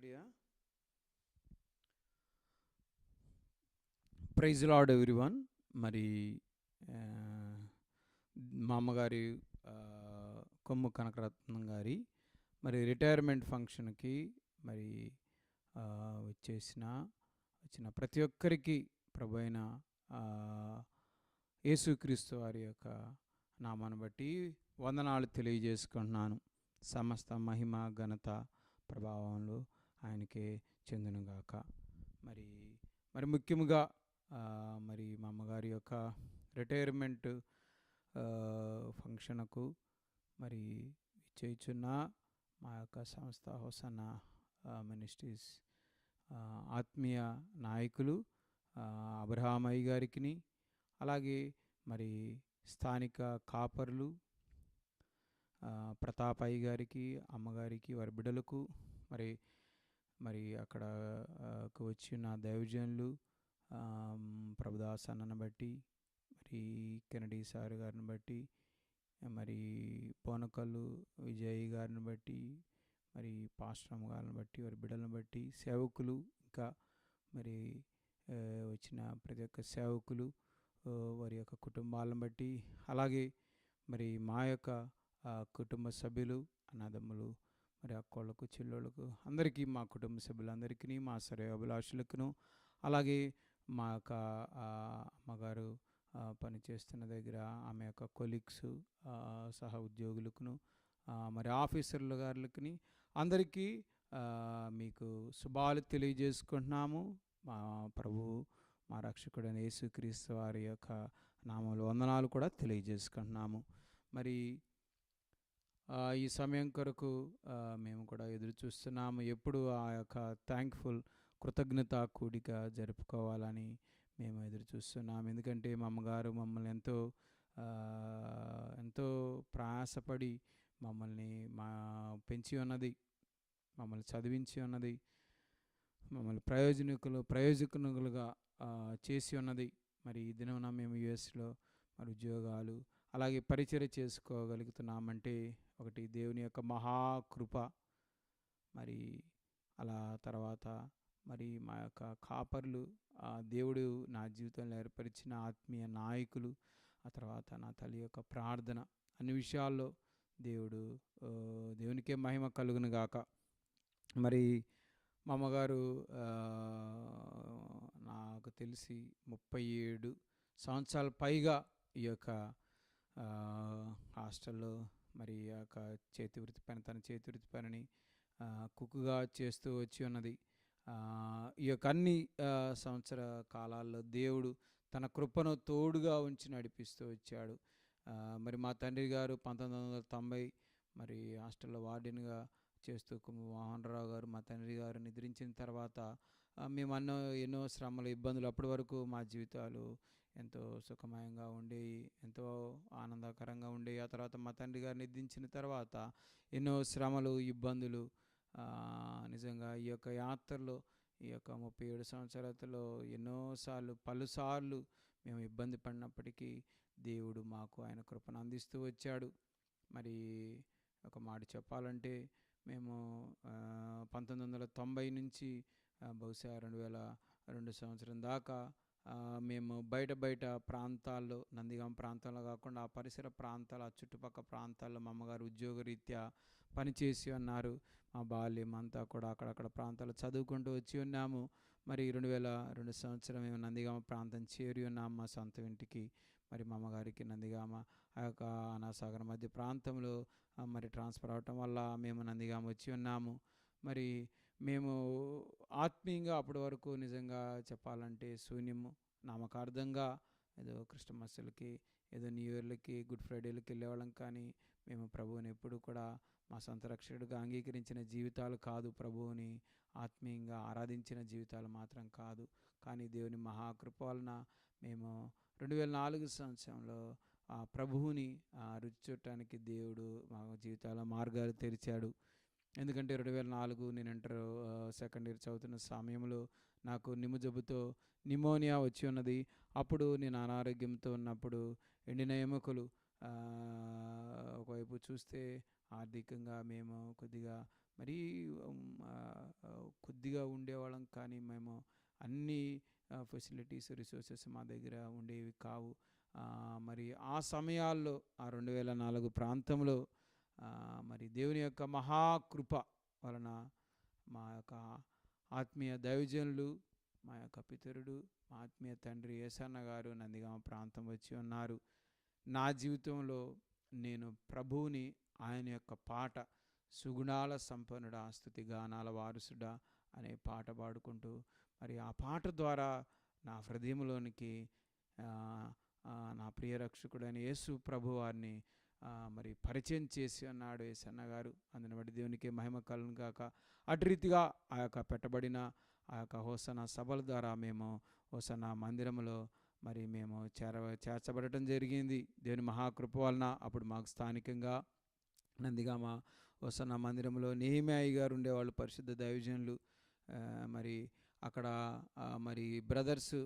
రెడీయా? Praise lord everyone. మరి ఆ, మా అమ్మగారి ఆ, కొమ్ము కనకరత్నం గారి మరి రిటైర్మెంట్ ఫంక్షన్కి మరి ఆ, వచ్చేసిన వచ్చిన ప్రతి ఒక్కరికి ప్రభు అయిన ఆ, యేసుక్రీస్తు వారి యొక్క నామాన్ని బట్టి వందనాలు తెలియజేసుకుంటున్నాను. సమస్త మహిమ ఘనత ప్రభావంలో ఆయనకే చెందునుగాక. మరి మరి ముఖ్యముగా మరి మా అమ్మగారి యొక్క రిటైర్మెంట్ ఫంక్షన్కు మరి చేయుచున్న మా యొక్క సంస్థ హోసన్న మినిస్ట్రీస్ ఆత్మీయ నాయకులు అబ్రహామయ్య గారికి, అలాగే మరి స్థానిక కాపర్లు ప్రతాపయ్య గారికి, అమ్మగారికి, వారి బిడ్డలకు, మరి మరి అక్కడ వచ్చిన దైవజనులు ప్రభుదాస్ అన్నను బట్టి, మరి కెనడీ సార్ గారిని బట్టి, మరి పోనకల్లు విజయ్ గారిని బట్టి, మరి పాస్టమ్ గారిని బట్టి, వారి బిడ్డలను బట్టి, సేవకులు, ఇంకా మరి వచ్చిన ప్రతి ఒక్క సేవకులు వారి యొక్క కుటుంబాలను బట్టి, అలాగే మరి మా యొక్క కుటుంబ సభ్యులు, అన్నదమ్ములు, మరి అక్కోళ్ళకు, చెల్లెళ్ళకు, అందరికీ, మా కుటుంబ సభ్యులందరికీ, మా శ్రేయోభిలాషులకును, అలాగే మా యొక్క అమ్మగారు పనిచేస్తున్న దగ్గర ఆమె యొక్క కొలీగ్స్, సహ ఉద్యోగులకును, మరి ఆఫీసర్ల గారులకి అందరికీ మీకు శుభాలు తెలియజేసుకుంటున్నాము. మా ప్రభువు, మా రక్షకుడైన యేసుక్రీస్తు వారి యొక్క నామంలో వందనాలు కూడా తెలియజేసుకుంటున్నాము. మరి ఈ సమయం కొరకు మేము కూడా ఎదురు చూస్తున్నాము. ఎప్పుడు ఆ యొక్క థ్యాంక్ఫుల్ కృతజ్ఞత కూడిక జరుపుకోవాలని మేము ఎదురు చూస్తున్నాము. ఎందుకంటే మా అమ్మగారు మమ్మల్ని ఎంతో ప్రయాసపడి మమ్మల్ని పెంచి ఉన్నది, మమ్మల్ని చదివించి ఉన్నది, మమ్మల్ని ప్రయోజకులుగా చేసి ఉన్నది. మరి ఈ దినమున మేము యుఎస్లో మరి ఉద్యోగాలు, అలాగే పరిచర్య చేసుకోగలుగుతున్నామంటే ఒకటి దేవుని యొక్క మహాకృప. మరి అలా తర్వాత మరి మా యొక్క కాపర్లు, దేవుడు నా జీవితంలో ఏర్పరిచిన ఆత్మీయ నాయకులు, ఆ తర్వాత నా తల్లి యొక్క ప్రార్థన, అన్ని విషయాల్లో దేవునికే మహిమ కలుగును గాక. మరి మా అమ్మగారు నాకు తెలిసి 37 సంవత్సరాల పైగా ఈ యొక్క హాస్టల్లో మరి ఆ యొక్క తన చేతి వృత్తి పనిని కుక్కుగా చేస్తూ వచ్చి ఉన్నది. ఈ యొక్క అన్ని సంవత్సర కాలాల్లో దేవుడు తన కృపను తోడుగా ఉంచి నడిపిస్తూ వచ్చాడు. మరి మా తండ్రి గారు 1990 మరి హాస్టల్లో వార్డెన్గా చేస్తూ మోహన్ రావు గారు, మా తండ్రి గారు నిద్రించిన తర్వాత మేము ఎన్నో శ్రమలు, ఇబ్బందులు, అప్పటి వరకు మా జీవితాలు ఎంతో సుఖమయంగా ఉండేవి, ఎంతో ఆనందకరంగా ఉండేవి. ఆ తర్వాత మా తండ్రి గారు నిద్రించిన తర్వాత ఎన్నో శ్రమలు, ఇబ్బందులు, నిజంగా ఈ యొక్క యాత్రలో, ఈ యొక్క 37 సంవత్సరాలలో పలుసార్లు మేము ఇబ్బంది పడినప్పటికీ దేవుడు మాకు ఆయన కృపను అందిస్తూ వచ్చాడు. మరి ఒక మాట చెప్పాలంటే మేము 1990 నుంచి బహుశా 2002 సంవత్సరం దాకా మేము బయట ప్రాంతాల్లో, నందిగామ ప్రాంతంలో కాకుండా ఆ పరిసర ప్రాంతాలు, ఆ చుట్టుపక్కల ప్రాంతాల్లో మా అమ్మగారు ఉద్యోగరీత్యా పనిచేసి ఉన్నారు. మా బాల్యం అంతా కూడా అక్కడక్కడ ప్రాంతాలు చదువుకుంటూ వచ్చి ఉన్నాము. మరి 2002 సంవత్సరం మేము నందిగామ ప్రాంతం చేరి ఉన్నాము మా సొంత ఇంటికి. మరి మా అమ్మగారికి నందిగామ ఆ యొక్క అనాసాగర్ మధ్య ప్రాంతంలో మరి ట్రాన్స్ఫర్ అవటం వల్ల మేము నందిగామ వచ్చి ఉన్నాము. మరి మేము ఆత్మీయంగా అప్పటి వరకు నిజంగా చెప్పాలంటే శూన్యము, నామకార్థంగా ఏదో క్రిస్టమస్లకి, ఏదో న్యూ ఇయర్లకి, గుడ్ ఫ్రైడేలకి వెళ్ళేవాళ్ళం. కానీ మేము ప్రభువుని ఎప్పుడు కూడా మా సొంత రక్షకుడిగా అంగీకరించిన జీవితాలు కాదు, ప్రభువుని ఆత్మీయంగా ఆరాధించిన జీవితాలు మాత్రం కాదు. కానీ దేవుని మహాకృప వలన మేము 2004 సంవత్సరంలో ఆ ప్రభువుని రుచి చూడటానికి దేవుడు మా జీవితాల మార్గాలు తెరిచాడు. ఎందుకంటే 2004 నేను ఇంటర్ సెకండ్ ఇయర్ చదువుతున్న సమయంలో నాకు జబ్బుతో నిమోనియా వచ్చి ఉన్నది. అప్పుడు నేను అనారోగ్యంతో ఉన్నప్పుడు ఎండిన ఎముకలు, ఒకవైపు చూస్తే ఆర్థికంగా మేము కొద్దిగా మరీ కొద్దిగా ఉండేవాళ్ళం, కానీ మేము అన్ని ఫెసిలిటీస్, రిసోర్సెస్ మా దగ్గర ఉండేవి కావు. మరి ఆ సమయాల్లో ఆ 2004 ప్రాంతంలో మరి దేవుని యొక్క మహాకృప వలన మా యొక్క ఆత్మీయ దైవజనులు, మా యొక్క పితరుడు, మా ఆత్మీయ తండ్రి యేసన్న గారు నందిగామ ప్రాంతం వచ్చి ఉన్నారు. నా జీవితంలో నేను ప్రభువుని, ఆయన యొక్క పాట సుగుణాల సంపన్నుడా, స్తుతి గానాల వారసుడా అనే పాట పాడుకుంటూ, మరి ఆ పాట ద్వారా నా హృదయంలోనికి నా ప్రియ రక్షకుడైన యేసు ప్రభు వారిని మరి పరిచయం చేసి అన్నాడు యేసన్న గారు. అందుని బట్టి దేవునికి మహిమ కలుగును గాక. అటు రీతిగా ఆ యొక్క పెట్టబడిన ఆ యొక్క హోసన్న సభల ద్వారా మేము హోసన్న మందిరంలో మరి మేము చేర్చబడటం జరిగింది దేవుని మహాకృప వలన. అప్పుడు మాకు స్థానికంగా నందిగామ హోసన్న మందిరంలో నెహెమ్యాయి గారు ఉండేవాళ్ళు, పరిశుద్ధ దైవజనులు. మరి అక్కడ మరి బ్రదర్స్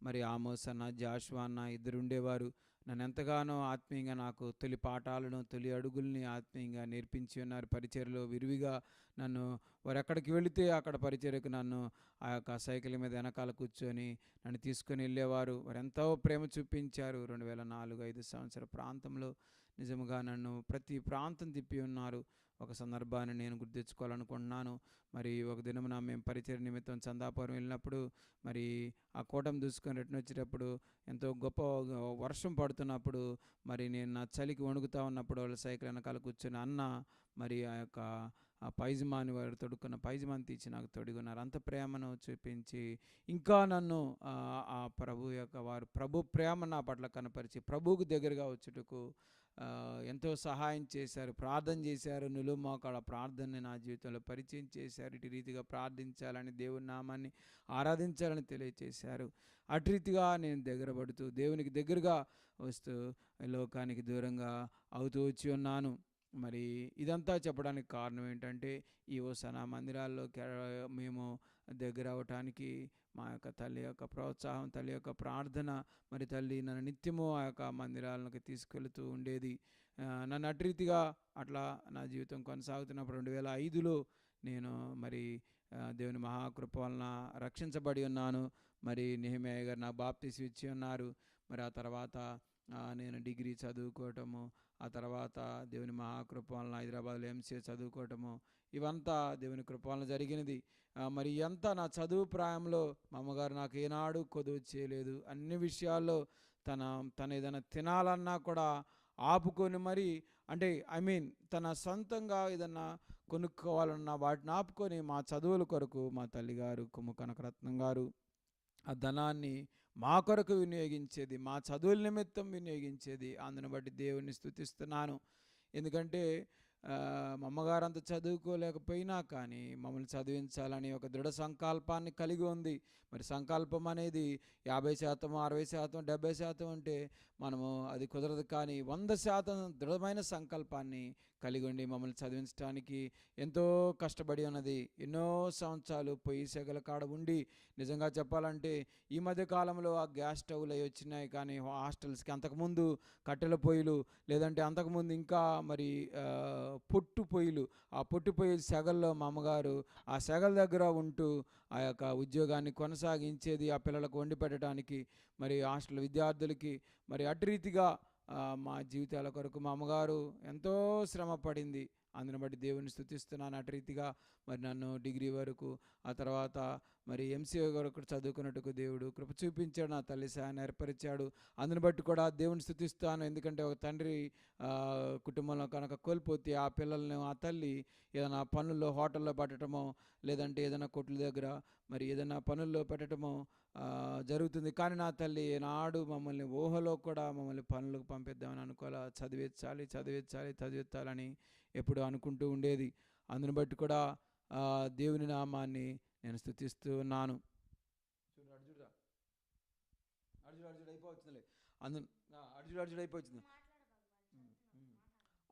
మరి ఆమోస్ అన్న, జాషువా అన్న ఇద్దరు ఉండేవారు. నన్ను ఎంతగానో ఆత్మీయంగా నాకు తొలి పాఠాలను, తొలి అడుగుల్ని ఆత్మీయంగా నేర్పించి ఉన్నారు. పరిచర్యలో విరివిగా నన్ను, వారు ఎక్కడికి వెళితే అక్కడ పరిచర్యకు నన్ను ఆ యొక్క సైకిల్ మీద వెనకాల కూర్చొని నన్ను తీసుకొని వెళ్ళేవారు. వారు ఎంతో ప్రేమ చూపించారు. 2004-05 సంవత్సర ప్రాంతంలో నిజంగా నన్ను ప్రతి ప్రాంతం తిప్పి ఉన్నారు. ఒక సందర్భాన్ని నేను గుర్తు తెచ్చుకోవాలనుకుంటున్నాను. మరి ఒక దినమున మేము పరిచర్య నిమిత్తం చందాపురం వెళ్ళినప్పుడు, మరి ఆ కోటం దూసుకొని రిటర్న్ వచ్చేటప్పుడు ఎంతో గొప్ప వర్షం పడుతున్నప్పుడు, మరి నేను నా చలికి వణుకుతా ఉన్నప్పుడు వాళ్ళ సైకిల్ వెనకాల కూర్చొని అన్న మరి ఆ యొక్క ఆ పైజమాని, వారు తొడుక్కున్న పైజమాని తీసి నాకు తొడిగున్నారు. అంత ప్రేమను చూపించి ఇంకా నన్ను ఆ ప్రభు యొక్క వారు ప్రభు ప్రేమ నా పట్ల కనపరిచి ప్రభువుకు దగ్గరగా వచ్చుటకు ఎంతో సహాయం చేశారు. ప్రార్థన చేశారు. నిలువు మోకాళ్ళ ప్రార్థనని నా జీవితంలో పరిచయం చేశారు. ఇటు రీతిగా ప్రార్థించాలని, దేవుని నామాన్ని ఆరాధించాలని తెలియచేశారు. అటు రీతిగా నేను దగ్గర పడుతూ దేవునికి దగ్గరగా వస్తూ లోకానికి దూరంగా అవుతూ వచ్చి ఉన్నాను. మరి ఇదంతా చెప్పడానికి కారణం ఏంటంటే, ఈ హోసన్న మందిరాల్లో మేము దగ్గర అవటానికి మా యొక్క తల్లి యొక్క ప్రోత్సాహం, తల్లి యొక్క ప్రార్థన. మరి తల్లి నన్ను నిత్యము ఆ యొక్క మందిరాలకు తీసుకెళ్తూ ఉండేది. నన్ను అటు రీతిగా అట్లా నా జీవితం కొనసాగుతున్నప్పుడు 2005లో నేను మరి దేవుని మహాకృప వలన రక్షించబడి ఉన్నాను. మరి నెహెమ్యా గారు నాకు బాప్తిసం ఇచ్చి ఉన్నారు. మరి ఆ తర్వాత నేను డిగ్రీ చదువుకోవటము, ఆ తర్వాత దేవుని మహాకృప వలన హైదరాబాద్లో ఎంసీఏ చదువుకోవటము, ఇవంతా దేవుని కృప వలన జరిగినది. మరి ఎంత నా చదువు ప్రాయంలో మా అమ్మగారు నాకు ఏనాడు కొదువు చేయలేదు. అన్ని విషయాల్లో తన ఏదైనా తినాలన్నా కూడా ఆపుకొని మరి, అంటే తన సొంతంగా ఏదన్నా కొనుక్కోవాలన్నా వాటిని ఆపుకొని మా చదువుల కొరకు మా తల్లిగారు కొమ్ము కనకరత్నం గారు ఆ ధనాన్ని మా కొరకు వినియోగించేది, మా చదువుల నిమిత్తం వినియోగించేది. అందుని బట్టి దేవుని స్తుతిస్తున్నాను. ఎందుకంటే మా అమ్మగారు అంత చదువుకోలేకపోయినా కానీ మమ్మల్ని చదివించాలని ఒక దృఢ సంకల్పాన్ని కలిగి ఉంది. మరి సంకల్పం అనేది 50%, 60%, 70% అంటే మనము అది కుదరదు. కానీ 100% దృఢమైన సంకల్పాన్ని కలిగి ఉండి మమ్మల్ని చదివించడానికి ఎంతో కష్టపడి ఉన్నది. ఎన్నో సంవత్సరాలు పొయ్యి సెగల కాడ ఉండి, నిజంగా చెప్పాలంటే ఈ మధ్య కాలంలో ఆ గ్యాస్ స్టవ్లు అవి వచ్చినాయి, కానీ హాస్టల్స్కి అంతకుముందు కట్టెల పొయ్యిలు, లేదంటే అంతకుముందు ఇంకా మరి పొట్టు పొయ్యిలు, ఆ పొట్టు పొయ్యి సెగల్లో మా అమ్మగారు ఆ సెగల దగ్గర ఉంటూ ఆ యొక్క ఉద్యోగాన్ని కొనసాగించేది, ఆ పిల్లలకు వండి పెట్టడానికి, మరి హాస్టల్ విద్యార్థులకి. మరి అటు రీతిగా మా జీవితాల కొరకు మా అమ్మగారు ఎంతో శ్రమ పడింది. అందుని బట్టి దేవుని స్తుతిస్తున్నాను. అటు రీతిగా మరి నన్ను డిగ్రీ వరకు, ఆ తర్వాత మరి ఎంసీఏ వరకు చదువుకున్నట్టుకు దేవుడు కృప చూపించాడు. నా తల్లి సాయాన్ని ఏర్పరిచాడు. అందుని బట్టి కూడా దేవుని స్తుతిస్తాను. ఎందుకంటే ఒక తండ్రి కుటుంబంలో కనుక కోల్పోతే ఆ పిల్లల్ని ఆ తల్లి ఏదైనా పనుల్లో, హోటల్లో పెట్టడమో, లేదంటే ఏదైనా కొట్ల దగ్గర మరి ఏదైనా పనుల్లో పెట్టడమో జరుగుతుంది. కానీ నా తల్లి ఏనాడు మమ్మల్ని ఊహలో కూడా మమ్మల్ని పనులకు పంపిద్దామని అనుకోలే. చదివించాలని ఎప్పుడు అనుకుంటూ ఉండేది. అందుని బట్టి కూడా దేవుని నామాన్ని నేను స్తుతిస్తూ ఉన్నాను.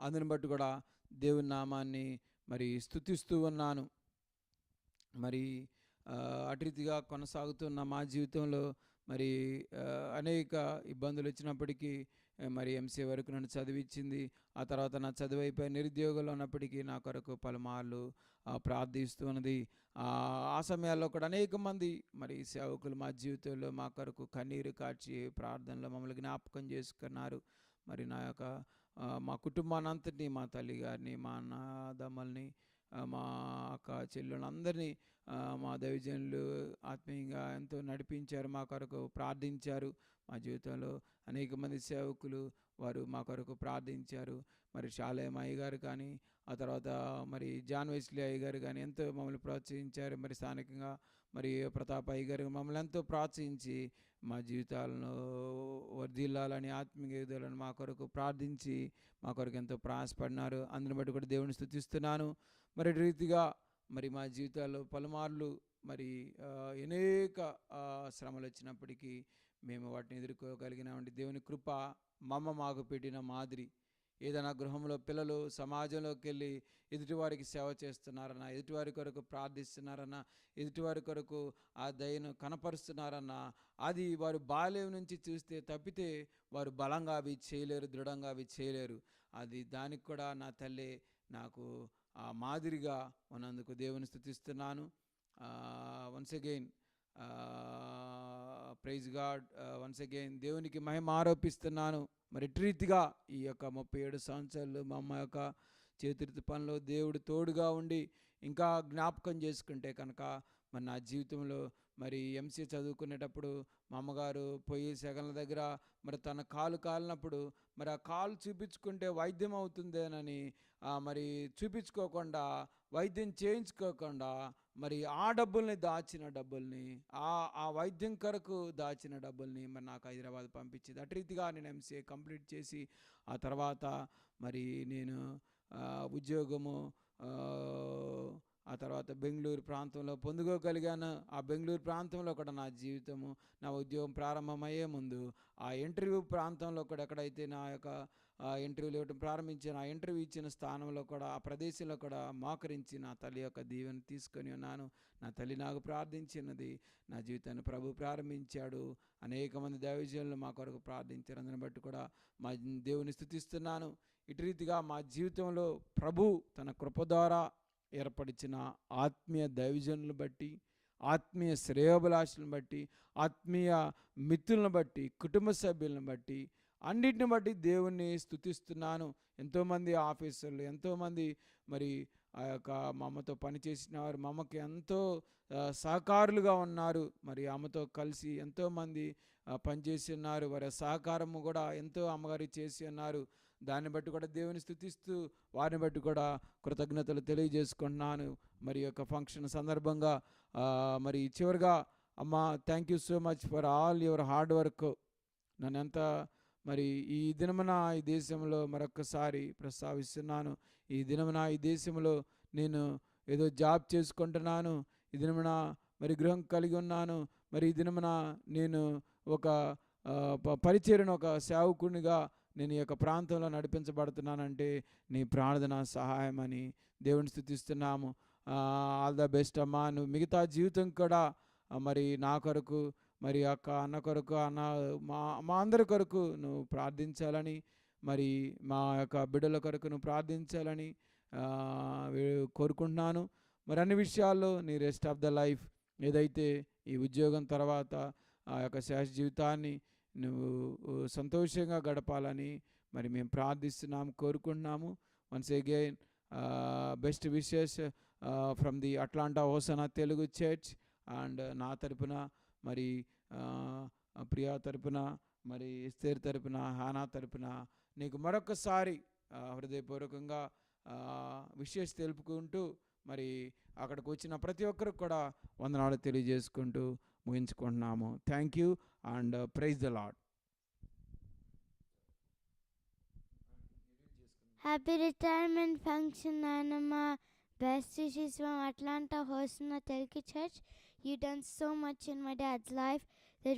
అందుని బట్టి కూడా దేవుని నామాన్ని మరి స్తుతిస్తూ ఉన్నాను. మరి అటు రీతిగా కొనసాగుతున్న మా జీవితంలో మరి అనేక ఇబ్బందులు వచ్చినప్పటికీ మరి ఎంసీఏ వరకు నన్ను చదివించింది. ఆ తర్వాత నా చదువు అయిపోయి నిరుద్యోగంలో ఉన్నప్పటికీ నా కొరకు పలుమార్లు ప్రార్థిస్తున్నది. ఆ సమయాల్లో కూడా అనేక మంది మరి సేవకులు మా జీవితంలో మా కొరకు కన్నీరు కార్చి ప్రార్థనలో మమ్మల్ని జ్ఞాపకం చేసుకున్నారు. మరి నా యొక్క మా కుటుంబాన్నంతటినీ, మా తల్లి గారిని, మా అన్నదమ్ముల్ని, మా అక్క చెల్లెళ్ళందరినీ మా దైవజనులు ఆత్మీయంగా ఎంతో నడిపించారు, మా కొరకు ప్రార్థించారు. మా జీవితంలో అనేక మంది సేవకులు వారు మా కొరకు ప్రార్థించారు. మరి షాలేం అయ్య గారు కానీ, ఆ తర్వాత మరి జాన్ వెస్లీ అయ్య గారు కానీ ఎంతో మమ్మల్ని ప్రోత్సహించారు. మరి స్థానికంగా మరి ప్రతాప్ అయ్య గారు మమ్మల్ని ఎంతో ప్రోత్సహించి మా జీవితాలను వర్ధిల్లాలని, ఆత్మీయ ఎదుగుదలని మా కొరకు ప్రార్థించి మా కొరకు ఎంతో ప్రయాసపడినారు. అందుని బట్టి కూడా దేవుని స్తుతిస్తున్నాను. మరి రీతిగా మరి మా జీవితాల్లో పలుమార్లు మరి అనేక శ్రమలు వచ్చినప్పటికీ మేము వాటిని ఎదుర్కోగలిగినామండి. దేవుని కృప మాకు పెట్టిన మాదిరి. ఏదైనా గృహంలో పిల్లలు సమాజంలోకి వెళ్ళి ఎదుటివారికి సేవ చేస్తున్నారన్నా, ఎదుటివారి కొరకు ప్రార్థిస్తున్నారన్నా, ఎదుటివారి కొరకు ఆ దయను కనపరుస్తున్నారన్నా, అది వారు బాల్యం నుంచి చూస్తే తప్పితే వారు బలంగా అవి చేయలేరు, దృఢంగా అవి చేయలేరు. అది దానికి కూడా నా తల్లి నాకు ఆ మాదిరిగా ఉన్నందుకు దేవుని స్తుతిస్తున్నాను. Once again praise God. Once again దేవునికి మహిమ ఆరోపిస్తున్నాను. మరి రీతిగా ఈ యొక్క 37 సంవత్సరాలు మా అమ్మ యొక్క చేతివృత్తి పనిలో దేవుడు తోడుగా ఉండి ఇంకా జ్ఞాపకం చేసుకుంటే కనుక మరి నా జీవితంలో మరి ఎంసీఏ చదువుకునేటప్పుడు మా అమ్మగారు పొయ్యి సెగల దగ్గర మరి తన కాలు కాలినప్పుడు మరి ఆ కాలు చూపించుకుంటే వైద్యం అవుతుందేనని మరి చూపించుకోకుండా, వైద్యం చేయించుకోకుండా మరి ఆ డబ్బుల్ని దాచిన డబ్బుల్ని ఆ వైద్యం కొరకు దాచిన డబ్బుల్ని మరి నాకు హైదరాబాద్ పంపించింది. అటు రీతిగా నేను ఎంసీఏ కంప్లీట్ చేసి ఆ తర్వాత మరి నేను ఉద్యోగము ఆ తర్వాత బెంగళూరు ప్రాంతంలో పొందుకోగలిగాను. ఆ బెంగళూరు ప్రాంతంలో కూడా నా జీవితము, నా ఉద్యోగం ప్రారంభమయ్యే ముందు ఆ ఇంటర్వ్యూ ప్రాంతంలో కూడా ఎక్కడైతే నా యొక్క ఇంటర్వ్యూలు ఇవ్వడం ప్రారంభించాను, ఆ ఇంటర్వ్యూ ఇచ్చిన స్థానంలో కూడా ఆ ప్రదేశంలో కూడా మోకరించి నా తల్లి యొక్క దీవెన తీసుకొని ఉన్నాను. నా తల్లి నాకు ప్రార్థించినది. నా జీవితాన్ని ప్రభు ప్రారంభించాడు. అనేక మంది దైవజనులు మా కొరకు ప్రార్థించారు. అందుని బట్టి కూడా మా దేవుని స్తుతిస్తున్నాను. ఇటు రీతిగా మా జీవితంలో ప్రభు తన కృప ద్వారా ఏర్పరిచిన ఆత్మీయ దైవజనులను బట్టి, ఆత్మీయ శ్రేయోభిలాషులను బట్టి, ఆత్మీయ మిత్రులను బట్టి, కుటుంబ సభ్యులను బట్టి, అన్నిటిని బట్టి దేవుణ్ణి స్తుతిస్తున్నాను. ఎంతోమంది ఆఫీసర్లు, ఎంతోమంది మరి ఆ యొక్క మా అమ్మతో పనిచేసిన వారు మా అమ్మకి ఎంతో సహకారులుగా ఉన్నారు. మరి ఆమెతో కలిసి ఎంతోమంది పనిచేసి ఉన్నారు. వారి సహకారము కూడా ఎంతో అమ్మగారి చేసి ఉన్నారు. దాన్ని బట్టి కూడా దేవుని స్తుతిస్తూ వారిని బట్టి కూడా కృతజ్ఞతలు తెలియజేసుకుంటున్నాను. మరి యొక్క ఫంక్షన్ సందర్భంగా మరి చివరిగా అమ్మ, thank you so much for all your hard work. నన్ను ఎంత మరి ఈ దినమున ఈ దేశంలో మరొక్కసారి ప్రస్తావిస్తున్నాను. ఈ దినమున ఈ దేశంలో నేను ఏదో జాబ్ చేసుకుంటున్నాను, ఈ దినమున మరి గృహం కలిగి ఉన్నాను, మరి ఈ దినమున నేను ఒక పరిచర్యను, ఒక సేవకునిగా నేను ఈ యొక్క ప్రాంతంలో నడిపించబడుతున్నానంటే నీ ప్రార్థన సహాయం అని దేవుని స్తుతిస్తున్నాము. ఆల్ ద బెస్ట్ అమ్మా. నువ్వు మిగతా జీవితం కూడా మరి నా కొరకు, మరి అక్క అన్న కొరకు, అన్న మా అందరి కొరకు నువ్వు ప్రార్థించాలని, మరి మా యొక్క బిడ్డల కొరకు నువ్వు ప్రార్థించాలని కోరుకుంటున్నాను. మరి అన్ని విషయాల్లో నీ రెస్ట్ ఆఫ్ ద లైఫ్ ఏదైతే ఈ ఉద్యోగం తర్వాత ఆ యొక్క శేష జీవితాన్ని నువ్వు సంతోషంగా గడపాలని మరి మేము ప్రార్థిస్తున్నాము, కోరుకుంటున్నాము. Once again best wishes from the Atlanta hosanna Telugu church and నా తరపున, మరి ప్రియా తరపున, మరి ఎస్తేర్ తరపున, హానా తరపున నీకు మరొకసారి హృదయపూర్వకంగా విషెస్ తెలుపుకుంటూ మరి అక్కడికి వచ్చిన ప్రతి ఒక్కరికి కూడా వందనాలు తెలియజేసుకుంటూ ముగించుకుంటున్నాము. Thank you and praise the Lord. Happy retirement function, Nanama. Best wishes from Atlanta Hosanna Telki Church. You done so much in my dad's life.